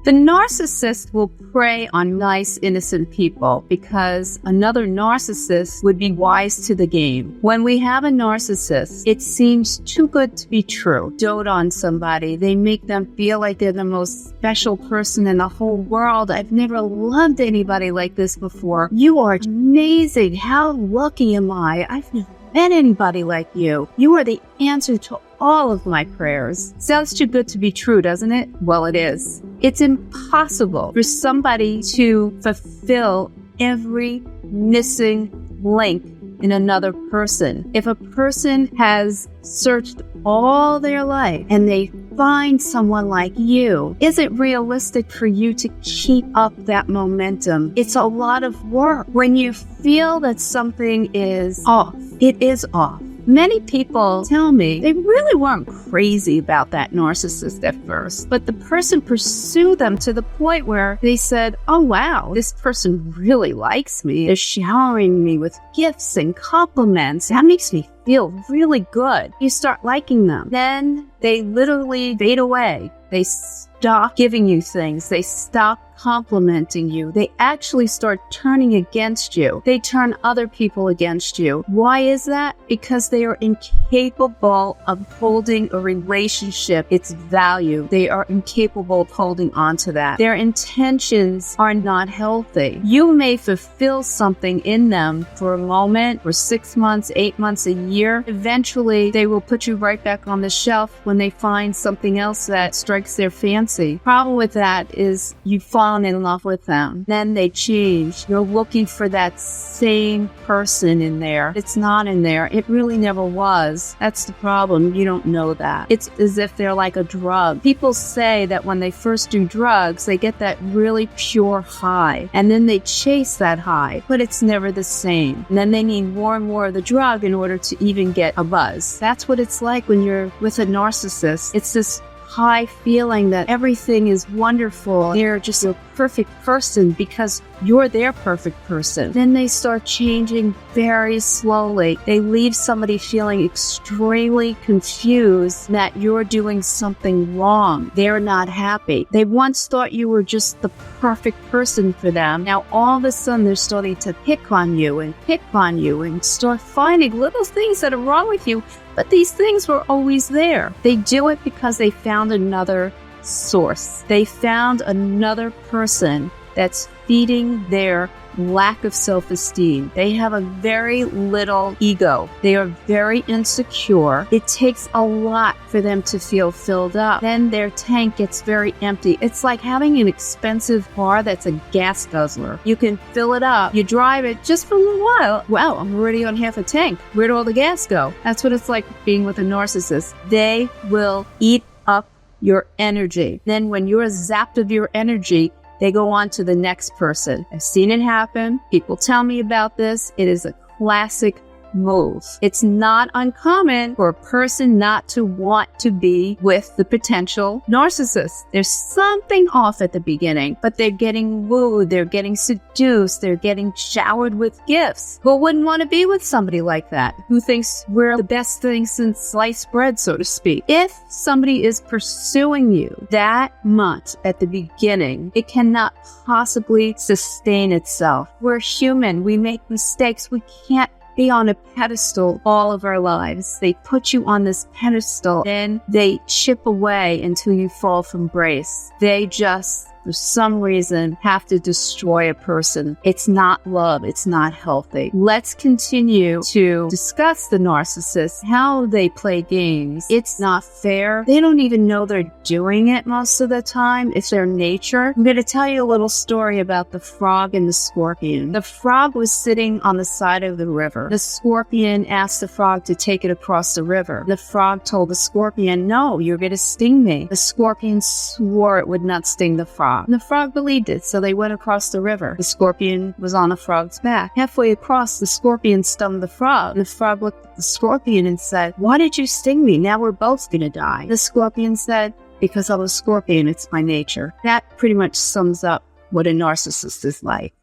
The narcissist will prey on nice, innocent people because another narcissist would be wise to the game. When we have a narcissist, it seems too good to be true. Dote on somebody. They make them feel like they're the most special person in the whole world. I've never loved anybody like this before. You are amazing. How lucky am I? I've never met anybody like you. You are the answer to all of my prayers. Sounds too good to be true, doesn't it? Well, it is. It's impossible for somebody to fulfill every missing link in another person. If a person has searched all their life and they find someone like you, is it realistic for you to keep up that momentum? It's a lot of work. When you feel that something is off, it is off. Many people tell me they really weren't crazy about that narcissist at first, but the person pursued them to the point where they said, oh wow, this person really likes me. They're showering me with gifts and compliments. That makes me feel really good. You start liking them. Then they literally fade away. They stop giving you things. They stop complimenting you. They actually start turning against you. They turn other people against you. Why is that? Because they are incapable of holding a relationship its value. They are incapable of holding on to that. Their intentions are not healthy. You may fulfill something in them for a moment, for 6 months, 8 months, a year. Eventually, they will put you right back on the shelf when they find something else that strikes their fancy. Problem with that is you've fallen in love with them. Then they change. You're looking for that same person in there. It's not in there. It really never was. That's the problem. You don't know that. It's as if they're like a drug. People say that when they first do drugs, they get that really pure high, and then they chase that high, but it's never the same. And then they need more and more of the drug in order to even get a buzz. That's what it's like when you're with a narcissist. It's this high feeling that everything is wonderful. They're just a perfect person because you're their perfect person. Then they start changing very slowly. They leave somebody feeling extremely confused that you're doing something wrong. They're not happy. They once thought you were just the perfect person for them. Now all of a sudden they're starting to pick on you and start finding little things that are wrong with you. But these things were always there. They do it because they found another source. They found another person that's feeding their lack of self-esteem. They have a very little ego. They are very insecure. It takes a lot for them to feel filled up. Then their tank gets very empty. It's like having an expensive car that's a gas guzzler. You can fill it up. You drive it just for a little while. Wow, I'm already on half a tank. Where'd all the gas go? That's what it's like being with a narcissist. They will eat up your energy. Then when you're zapped of your energy, they go on to the next person. I've seen it happen. People tell me about this. It is a classic move. It's not uncommon for a person not to want to be with the potential narcissist. There's something off at the beginning, but they're getting wooed, they're getting seduced, they're getting showered with gifts. Who wouldn't want to be with somebody like that? Who thinks we're the best thing since sliced bread, so to speak? If somebody is pursuing you that much at the beginning, it cannot possibly sustain itself. We're human. We make mistakes. We can't be on a pedestal all of our lives. They put you on this pedestal, then they chip away until you fall from grace. They just, for some reason, have to destroy a person. It's not love. It's not healthy. Let's continue to discuss the narcissist, how they play games. It's not fair. They don't even know they're doing it most of the time. It's their nature. I'm going to tell you a little story about the frog and the scorpion. The frog was sitting on the side of the river. The scorpion asked the frog to take it across the river. The frog told the scorpion, no, you're going to sting me. The scorpion swore it would not sting the frog. And the frog believed it, so they went across the river. The scorpion was on the frog's back. Halfway across, the scorpion stung the frog. And the frog looked at the scorpion and said, why did you sting me? Now we're both going to die. The scorpion said, because I'm a scorpion, it's my nature. That pretty much sums up what a narcissist is like.